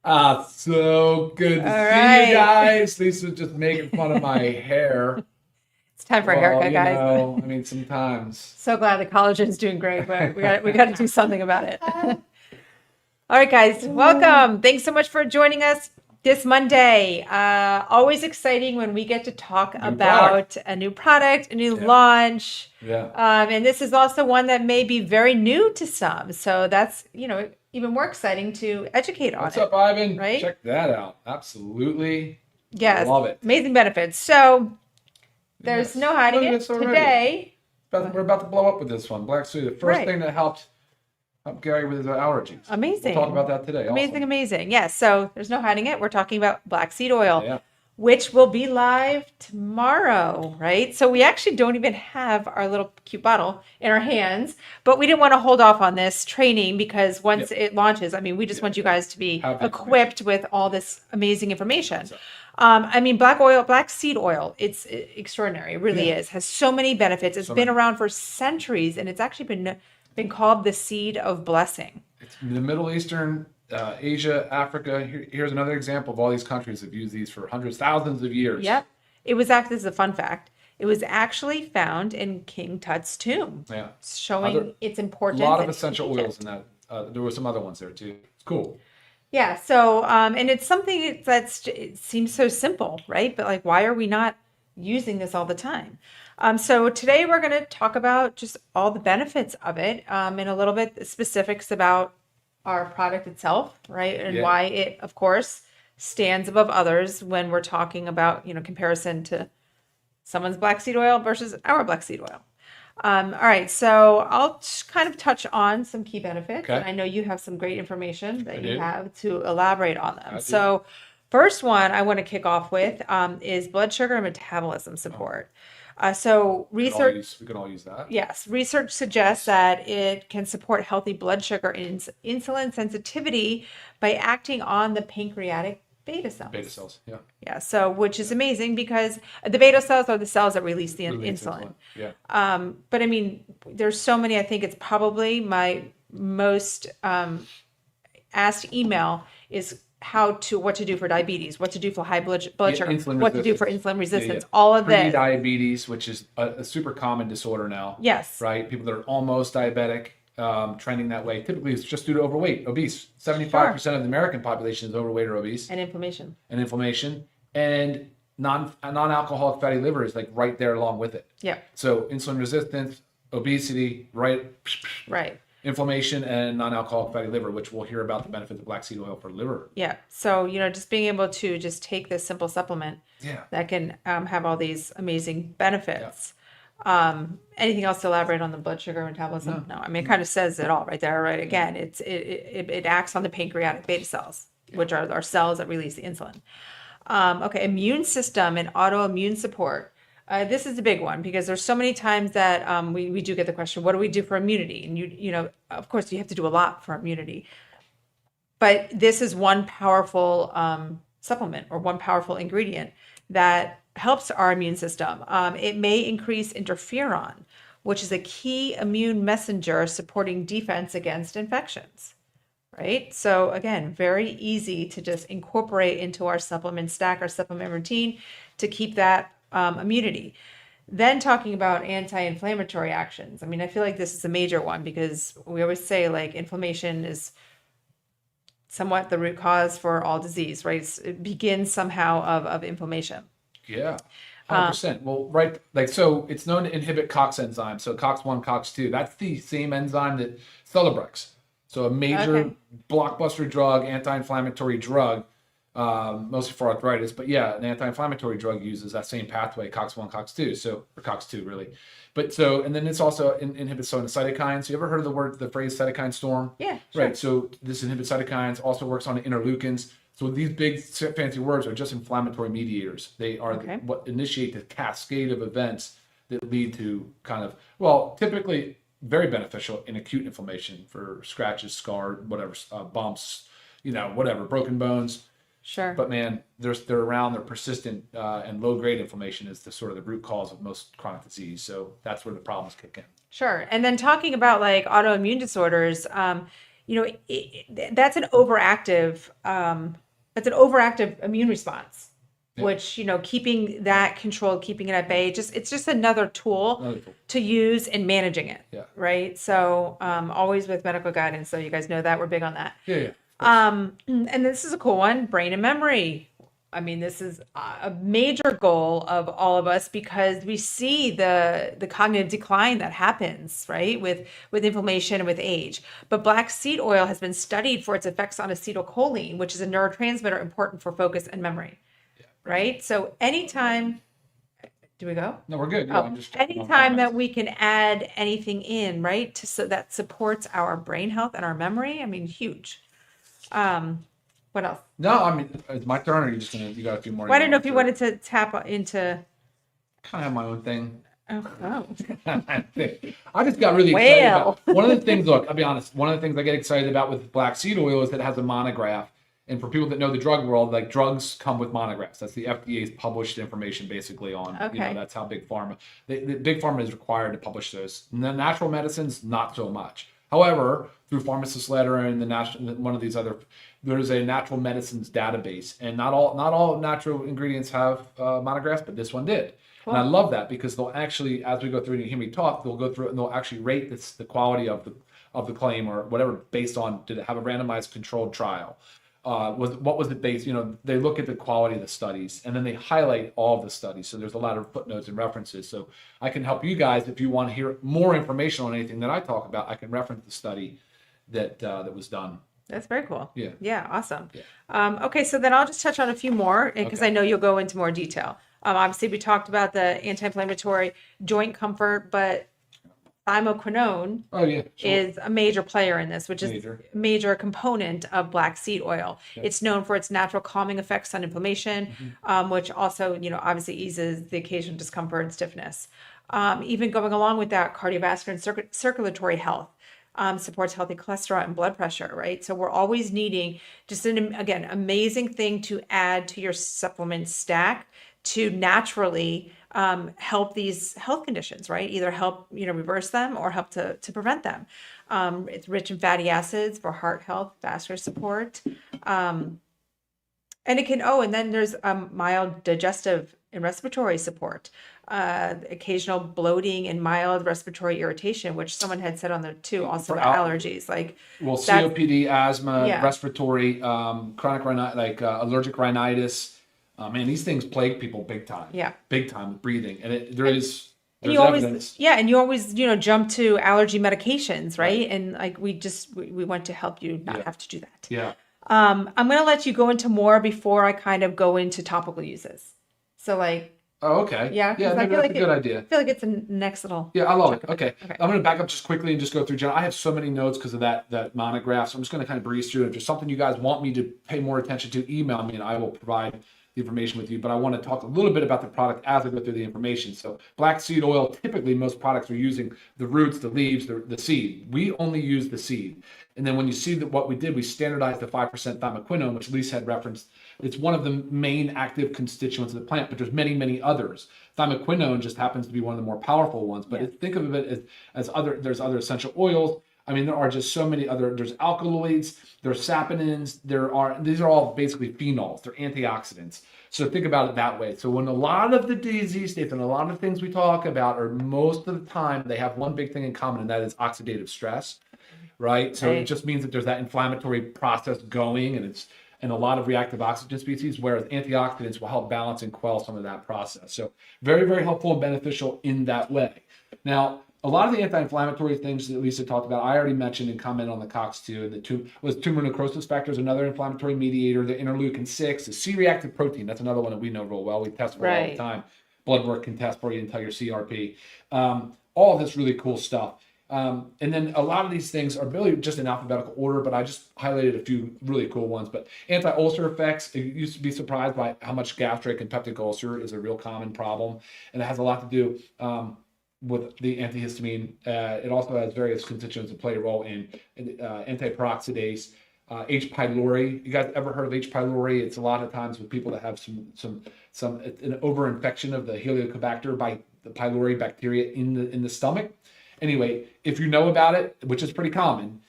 So good to All see you right. guys. Lisa's just making fun of my hair. It's time for a Well, haircut, guys. sometimes. So glad the collagen's doing great, but we got to do something about it. All right, guys, welcome. Thanks so much for joining us this Monday. Always exciting when we get to talk New product. about a new product, a new Yeah. launch. Yeah. And this is also one that may be very new to some. So that's, even more exciting to educate on What's it, up, Ivan? right? Check that out. Absolutely. Yes, Love it. amazing benefits. So there's Yes. no hiding Look at it. this already. Today, We're about to blow up with this one. Black Sea, the first Right. thing that helped Gary with his allergies. amazing. We'll talk about that today. Amazing, Awesome. amazing. Yes, so there's no hiding it. We're talking about black seed oil, Yeah. which will be live tomorrow, right? So we actually don't even have our little cute bottle in our hands, but we didn't want to hold off on this training because once it launches, we just want you guys to be Have the equipped with all this amazing information. So, Black seed oil, it's extraordinary. It really is. Has so many benefits. It's So been many. around for centuries, and it's actually been called the seed of blessing. It's the Middle Eastern, Asia, Africa. Here's another example of all these countries have used these for hundreds, thousands of years. Yep. It was actually, this is a fun fact. It was actually found in King Tut's tomb, Yeah. showing its A importance. lot of in essential Egypt. oils in that. There were some other ones there too. It's cool. Yeah. So, and it's something it seems so simple, right? But like, why are we not using this all the time? So today we're going to talk about just all the benefits of it, and a little bit specifics about our product itself, right? And Yeah. why it, of course, stands above others when we're talking about, comparison to someone's black seed oil versus our black seed oil. All right, so I'll kind of touch on some key benefits. Okay. And I know you have some great information that you do. have to elaborate on them. I do. So, first one I want to kick off with is blood sugar and metabolism support. So, research. We can all use that. Yes, research suggests that it can support healthy blood sugar and insulin sensitivity by acting on the pancreatic beta cells. Beta cells. Yeah. Yeah, so which is amazing because the beta cells are the cells that release the Release insulin. Yeah. But there's so many. I think it's probably my most asked email is what to do for diabetes, what to do for high blood sugar, insulin what to do for resistance. insulin resistance, Yeah. all of this. Pre-diabetes, which is a super common disorder now. Yes. Right. People that are almost diabetic, trending that way. Typically, it's just due to overweight, obese. 75% of the American population is overweight or obese, And inflammation. and inflammation, and non-alcoholic fatty liver is like right there along with it. Yeah. So insulin resistance, obesity, right? Right. Inflammation and non-alcoholic fatty liver, which we'll hear about the benefits of black seed oil for liver. Yeah. So, just being able to just take this simple supplement Yeah. that can have all these amazing benefits. Anything else to elaborate on the blood sugar metabolism? No. It kind of says it all right there, right? Again, it acts on the pancreatic beta cells, which are our cells that release the insulin. Okay, immune system and autoimmune support. This is a big one because there's so many times that we do get the question, what do we do for immunity? And of course, you have to do a lot for immunity. But this is one powerful supplement or one powerful ingredient that helps our immune system. It may increase interferon, which is a key immune messenger supporting defense against infections. Right? So again, very easy to just incorporate into our supplement stack, our supplement routine to keep that immunity. Then talking about anti-inflammatory actions. I feel like this is a major one because we always say like inflammation is somewhat the root cause for all disease, right? It begins somehow of inflammation. Yeah. 100%. Well, right. So it's known to inhibit COX enzyme. So COX-1, COX-2, that's the same enzyme that Celebrex. So a major blockbuster drug, anti-inflammatory drug, mostly for arthritis. But yeah, an anti-inflammatory drug uses that same pathway, COX-1, COX-2, or COX-2 really. And then it's also inhibits some of the cytokines. You ever heard of the phrase cytokine storm? Yeah, sure. Right. So this inhibits cytokines, also works on the interleukins. So these big fancy words are just inflammatory mediators. They are what initiate the cascade of events that lead to typically very beneficial in acute inflammation for scratches, scarred, whatever, bumps, whatever, broken bones. Sure. But man, they're around, they're persistent, and low-grade inflammation is the sort of the root cause of most chronic disease. So that's where the problems kick in. Sure. And then talking about like autoimmune disorders, that's an overactive immune response, which, keeping that controlled, keeping it at bay, it's just another tool to use in managing it. Yeah. Right. So, always with medical guidance. So you guys know that we're big on that. Yeah. And this is a cool one, brain and memory. I mean, this is a major goal of all of us because we see the cognitive decline that happens, right, with inflammation and with age. But black seed oil has been studied for its effects on acetylcholine, which is a neurotransmitter important for focus and memory, right? So anytime, do we go? No, we're good. Yeah, I'm just anytime that we can add anything in, right, so that supports our brain health and our memory, I mean, huge. What else? No, I mean, it's my turn, or you got a few more? Well, I don't know if you wanted to tap into. Kind of have my own thing. Oh. I just got really excited about one of the things. Look, I'll be honest. One of the things I get excited about with black seed oil is that it has a monograph. And for people that know the drug world, like drugs come with monographs. That's the FDA's published information basically on. Okay. That's how big pharma. The big pharma is required to publish those. And the natural medicines, not so much. However, through Pharmacist Letter and one of these other, there's a natural medicines database, and not all natural ingredients have monographs, but this one did. Cool. And I love that because they'll actually, as we go through and you hear me talk, they'll go through and they'll actually rate the quality of the claim or whatever based on, did it have a randomized controlled trial? What was it based? They look at the quality of the studies and then they highlight all of the studies. So there's a lot of footnotes and references. So I can help you guys if you want to hear more information on anything that I talk about. I can reference the study that was done. That's very cool. Yeah. Yeah. Awesome. Yeah. Okay. So then I'll just touch on a few more because I know you'll go into more detail. Obviously we talked about the anti-inflammatory, joint comfort, but thymoquinone is a major player in this, which is a major component of black seed oil. Yep. It's known for its natural calming effects on inflammation, which also, obviously eases the occasional discomfort and stiffness. Even going along with that, cardiovascular and circulatory health, supports healthy cholesterol and blood pressure, right? So we're always needing just again, amazing thing to add to your supplement stack to naturally help these health conditions, right? Either help, reverse them or help to prevent them. It's rich in fatty acids for heart health, vascular support. And it can, and then there's mild digestive and respiratory support, occasional bloating and mild respiratory irritation, which someone had said on there too, also about allergies. COPD, asthma, respiratory, chronic allergic rhinitis. Man, these things plague people big time. Yeah. Big time with breathing. And there's evidence. And you always, jump to allergy medications, right? And we want to help you not have to do that. Yeah. I'm going to let you go into more before I kind of go into topical uses. So oh, okay. Yeah. Yeah, maybe that's a good idea. I feel like it's a next little. Yeah, I love it. Okay. I'm going to back up just quickly and just go through. I have so many notes because of that monograph. So I'm just going to kind of breeze through. If there's something you guys want me to pay more attention to, email me and I will provide the information with you, but I want to talk a little bit about the product as I go through the information. So black seed oil, typically most products are using the roots, the leaves, the seed. We only use the seed. And then when you see that what we did, we standardized the 5% thymoquinone, which Lisa had referenced. It's one of the main active constituents of the plant, but there's many, many others. Thymoquinone just happens to be one of the more powerful ones, but think of it as there's other essential oils. I mean, there are just so many there's alkaloids, there's saponins, these are all basically phenols, they're antioxidants. So think about it that way. So when a lot of the disease states and a lot of things we talk about are most of the time, they have one big thing in common, and that is oxidative stress, right? So it just means that there's that inflammatory process going and a lot of reactive oxygen species, whereas antioxidants will help balance and quell some of that process. So very, very helpful and beneficial in that way. Now, a lot of the anti-inflammatory things that Lisa talked about, I already mentioned and commented on the COX-2. The tumor necrosis factor is another inflammatory mediator. The interleukin-6, the C-reactive protein, that's another one that we know real well. We test for it all the time. Blood work can test for you and tell your CRP. All of this really cool stuff. And then a lot of these things are really just in alphabetical order, but I just highlighted a few really cool ones. But anti-ulcer effects, you used to be surprised by how much gastric and peptic ulcer is a real common problem. And it has a lot to do with the antihistamine. It also has various constituents that play a role in antiperoxidase, H. pylori. You guys ever heard of H. pylori? It's a lot of times with people that have some an overinfection of the Helicobacter by the pylori bacteria in the stomach. Anyway, if you know about it, which is pretty common,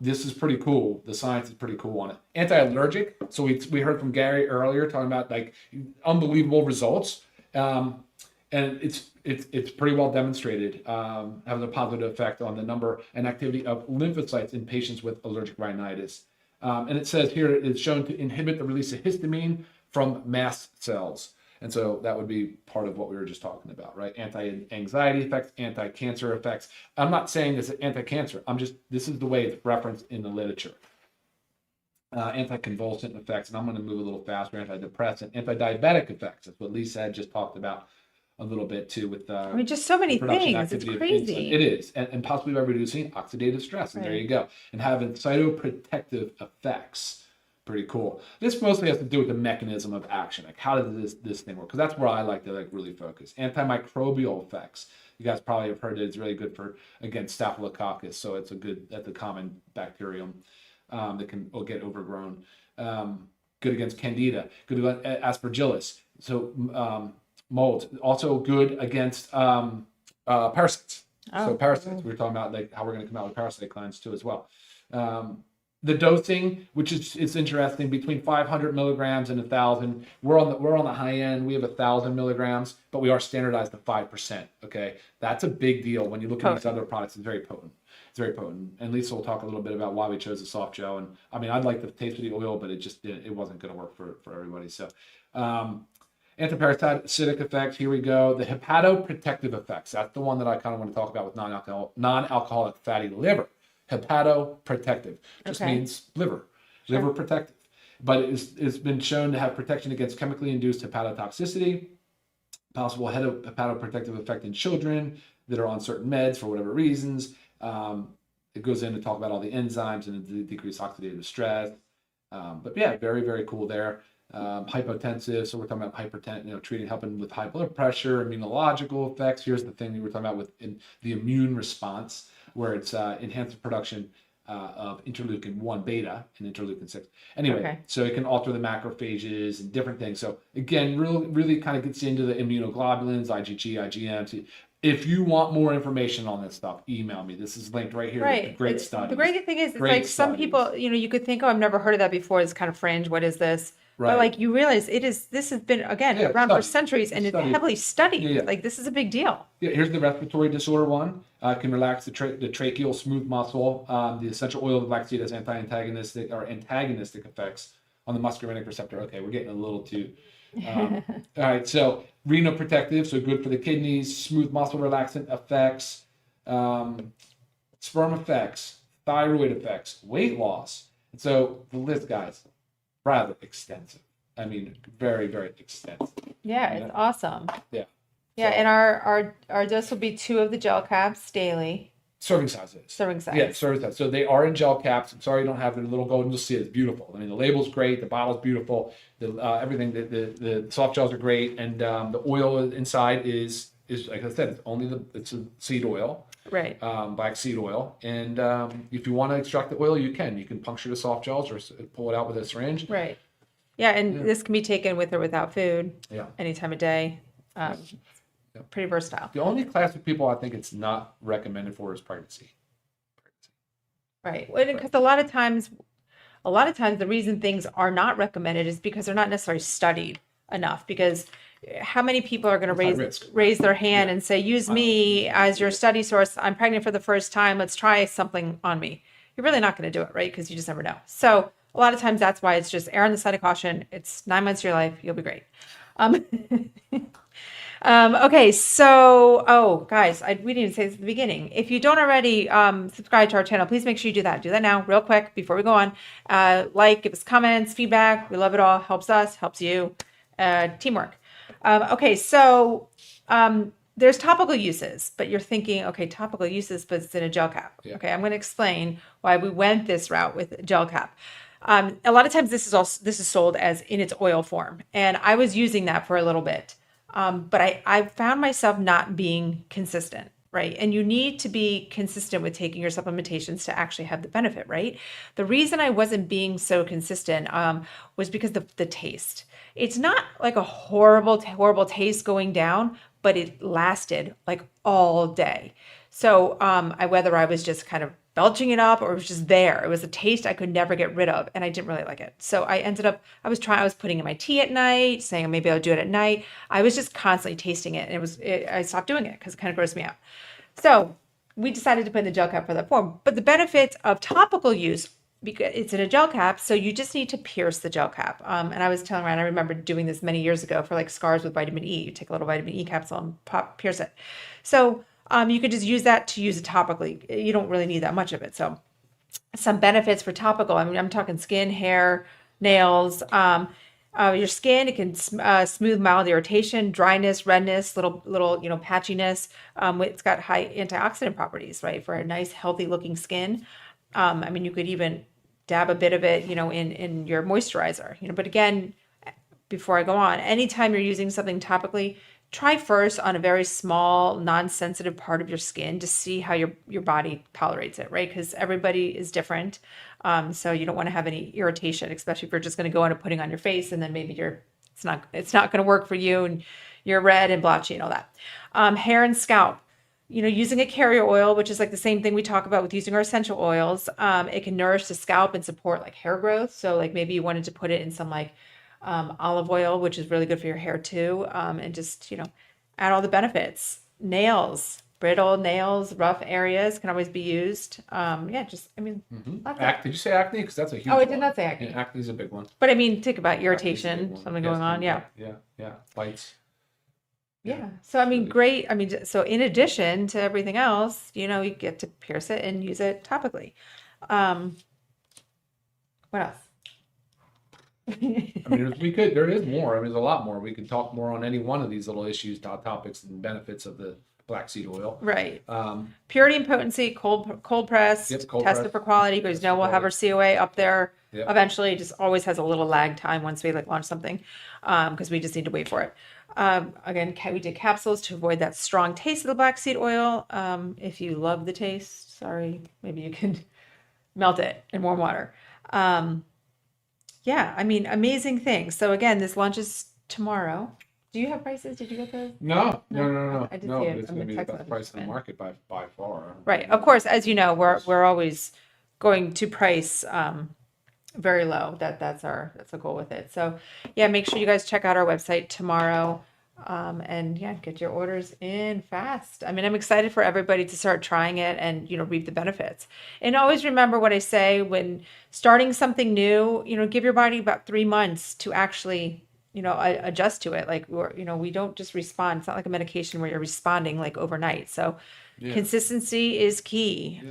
This is pretty cool. The science is pretty cool on it. Anti-allergic. So we heard from Gary earlier talking about like unbelievable results. And it's pretty well demonstrated, having a positive effect on the number and activity of lymphocytes in patients with allergic rhinitis. And it says here it's shown to inhibit the release of histamine from mast cells. And so that would be part of what we were just talking about, right? Anti-anxiety effects, anti-cancer effects. I'm not saying this is anti-cancer. This is the way it's referenced in the literature. Anti-convulsant effects, and I'm going to move a little faster. Antidepressant, anti-diabetic effects. That's what Lisa had just talked about a little bit too with just so many things. It's activity of crazy. insulin. It is, and possibly by reducing oxidative stress. And there you go. And having cytoprotective effects. Pretty cool. This mostly has to do with the mechanism of action. Like how does this thing work? Because that's where I like to really focus. Antimicrobial effects. You guys probably have heard that it's really good for, again, staphylococcus. So that's a common bacterium that can get overgrown. Good against candida. Good against aspergillus. So mold. Also good against parasites. So parasites. We were talking about like how we're going to come out with parasite glands too as well. The dosing, which is interesting, between 500 milligrams and 1,000. We're on the high end. We have 1,000 milligrams, but we are standardized to 5%. Okay, that's a big deal when you look at these other products. It's very potent. It's very potent. And Lisa will talk a little bit about why we chose the soft gel. And I mean, I'd like the taste of the oil, but it wasn't going to work for everybody. So, antiparasitic effects. Here we go. The hepatoprotective effects. That's the one that I kind of want to talk about with non-alcoholic fatty liver. Hepatoprotective just means liver protective, but it's been shown to have protection against chemically induced hepatotoxicity, possible hepatoprotective effect in children that are on certain meds for whatever reasons. It goes in to talk about all the enzymes and the decreased oxidative stress. But yeah, very, very cool there. Hypotensive, so we're talking about hypertension, helping with high blood pressure, immunological effects. Here's the thing we were talking about with the immune response, where it's enhanced the production of interleukin 1 beta and interleukin 6. Anyway, so it can alter the macrophages and different things. So again, really kind of gets into the immunoglobulins, IgG, IgM. If you want more information on this stuff, email me. This is linked right here. Right. Great studies. The great thing is, it's like some people, you could think, oh, I've never heard of that before. It's kind of fringe. What is this? Right. But like you realize this has been, again, around for centuries and it's heavily studied. Yeah. Like this is a big deal. Yeah, here's the respiratory disorder one. Can relax the tracheal smooth muscle. The essential oil of black seed has antagonistic effects on the muscarinic receptor. Okay, we're getting a little too... all right, so renoprotective, so good for the kidneys, smooth muscle relaxant effects, sperm effects, thyroid effects, weight loss. And so the list, guys, rather extensive. I mean, very, very extensive. Yeah, it's awesome. Yeah. Yeah, so, and our dose will be 2 of the gel caps daily. Serving sizes. Serving size. Yeah, serving size. So they are in gel caps. I'm sorry you don't have the little golden. You'll see it. It's beautiful. I mean, the label's great. The bottle's beautiful. The everything. The soft gels are great, and the oil inside is like I said, it's a seed oil. Right. Black seed oil, and if you want to extract the oil, you can. You can puncture the soft gels or pull it out with a syringe. Right. Yeah, and this can be taken with or without food. Yeah. Any time of day. Pretty versatile. The only class of people I think it's not recommended for is pregnancy. Right. Because a lot of times the reason things are not recommended is because they're not necessarily studied enough. Because how many people are going to raise their hand and say, use me as your study source. I'm pregnant for the first time. Let's try something on me. You're really not going to do it, right? Because you just never know. So a lot of times that's why it's just err on the side of caution. It's 9 months of your life. You'll be great. Okay, so, guys, we didn't even say this at the beginning. If you don't already subscribe to our channel, please make sure you do that. Do that now, real quick, before we go on. Give us comments, feedback. We love it all. Helps us, helps you. Teamwork. Okay, so there's topical uses, but you're thinking, okay, topical uses, but it's in a gel cap. Yeah. Okay, I'm going to explain why we went this route with gel cap. A lot of times this is sold as in its oil form, and I was using that for a little bit. But I found myself not being consistent, right? And you need to be consistent with taking your supplementations to actually have the benefit, right? The reason I wasn't being so consistent was because the taste. It's not like a horrible taste going down, but it lasted like all day. So whether I was just kind of belching it up, or it was just there. It was a taste I could never get rid of, and I didn't really like it. So I was putting in my tea at night, saying maybe I'll do it at night. I was just constantly tasting it, and I stopped doing it because it kind of grossed me out. So we decided to put in the gel cap for that form. But the benefits of topical use, because it's in a gel cap, so you just need to pierce the gel cap. And I was telling Ryan, I remember doing this many years ago for like scars with vitamin E. You take a little vitamin E capsule and pierce it. So you could just use that to use it topically. You don't really need that much of it. So some benefits for topical. I mean, I'm talking skin, hair, nails. Your skin, it can smooth mild irritation, dryness, redness, little patchiness. It's got high antioxidant properties, right, for a nice, healthy looking skin. I mean, you could even dab a bit of it, in your moisturizer, But again, before I go on, anytime you're using something topically, try first on a very small, non-sensitive part of your skin to see how your body tolerates it, right? Because everybody is different. So you don't want to have any irritation, especially if you're just going to go on and putting on your face, and then maybe it's not going to work for you, and you're red and blotchy and all that. Hair and scalp. Using a carrier oil, which is like the same thing we talk about with using our essential oils, it can nourish the scalp and support like hair growth. So like maybe you wanted to put it in some like olive oil, which is really good for your hair too, and just add all the benefits. Nails, brittle nails, rough areas can always be used. Lots of. Did you say acne? Because that's a huge Oh, I one. did not say acne. Yeah, acne is a big one. But I mean, think about Acne's a big irritation, one. something Yes, going on. Yeah. Bites. Yeah. So, I mean, great. I mean, so in addition to everything else, you get to pierce it and use it topically. What else? I mean, there is more. I mean, there's a lot more. We could talk more on any one of these little issues, topics, and benefits of the black seed oil. Right. Purity and potency, cold press, tested for quality, because we'll have our COA up there eventually. It just always has a little lag time once we launch something, because we just need to wait for it. Again, we did capsules to avoid that strong taste of the black seed oil. If you love the taste, sorry, maybe you can melt it in warm water. I mean, amazing things. So again, this launches tomorrow. Do you have prices? Did you get those? No. I did No, see but it it's on going the to be the text best price in the message. market by far. Right. Of course, as you know, we're always going to price very low. That's our goal with it. So make sure you guys check out our website tomorrow. And get your orders in fast. I mean, I'm excited for everybody to start trying it and, reap the benefits. And always remember what I say when starting something new, give your body about 3 months to actually, adjust to it. Like, we don't just respond. It's not like a medication where you're responding like overnight. So consistency is key.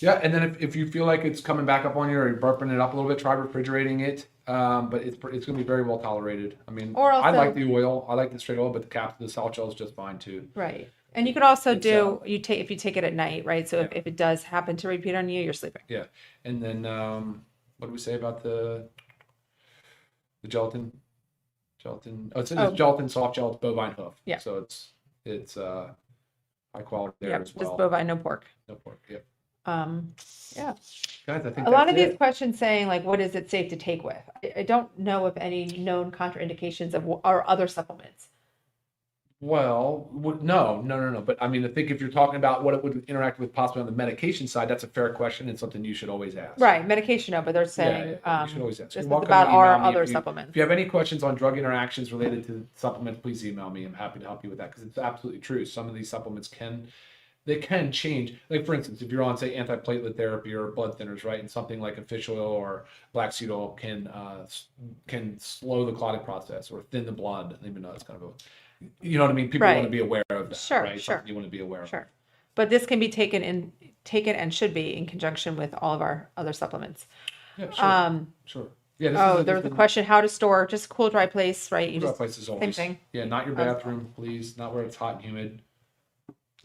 Yeah, and then if you feel like it's coming back up on you or you're burping it up a little bit, try refrigerating it. But it's going to be very well tolerated. I mean, I like the oil. I like the straight oil, but the salt gel is just fine too. Right. And you could also if you take it at night, right? So if it does happen to repeat on you, you're sleeping. Yeah. And then what do we say about the gelatin? Gelatin. Oh, it's gelatin soft gel. It's bovine hoof. Yeah. So it's high quality there as well. Just bovine, no pork. No pork. Yep. Guys, I think a lot of these questions saying like, what is it safe to take with? I don't know of any known contraindications of our other supplements. Well, no. But I mean, I think if you're talking about what it would interact with possibly on the medication side, that's a fair question and something you should always ask. Right, medication, no, but they're saying you should always ask. this is about our other supplements. If you have any questions on drug interactions related to supplements, please email me. I'm happy to help you with that because it's absolutely true. Some of these supplements can change. Like for instance, if you're on say antiplatelet therapy or blood thinners, right, and something like a fish oil or black seed oil can slow the clotting process or thin the blood, even though it's kind of a, you know what I mean? People want to be aware of that, sure, right? Sure. Something you want to be aware of. Sure. But this can be taken and should be in conjunction with all of our other supplements. Yeah, sure. Sure. Yeah. There was a question: how to store just cool, dry place, right? Cool, dry place is always same thing. Yeah, not your bathroom, please. Not where it's hot and humid.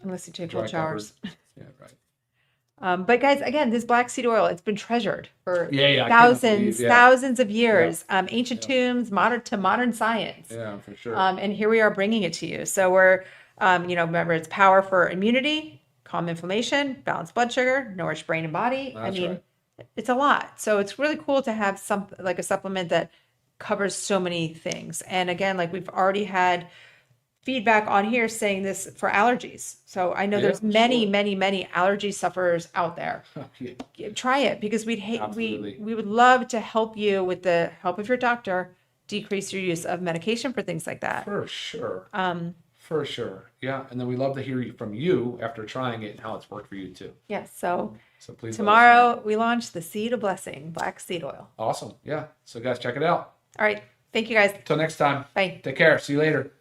Unless you take cold showers. Yeah, right. But guys, again, this black seed oil, it's been treasured for thousands of years. Ancient tombs, modern science. Yeah, for sure. And here we are bringing it to you. So we're, remember it's power for immunity, calm inflammation, balance blood sugar, nourish brain and body. It's a lot. So it's really cool to have a supplement that covers so many things. And again, like we've already had feedback on here saying this for allergies. So I know Yeah, there's many, sure. many allergy sufferers out there. Yeah, Try it because absolutely. we would love to help you with the help of your doctor decrease your use of medication for things like that. For sure. For sure. Yeah. And then we love to hear from you after trying it and how it's worked for you too. Yes. So So please let us know. tomorrow we launch the Seed of Blessing black seed oil. Awesome. Yeah. So guys, check it out. All right. Thank you guys. Till next time. Bye. Take care. See you later.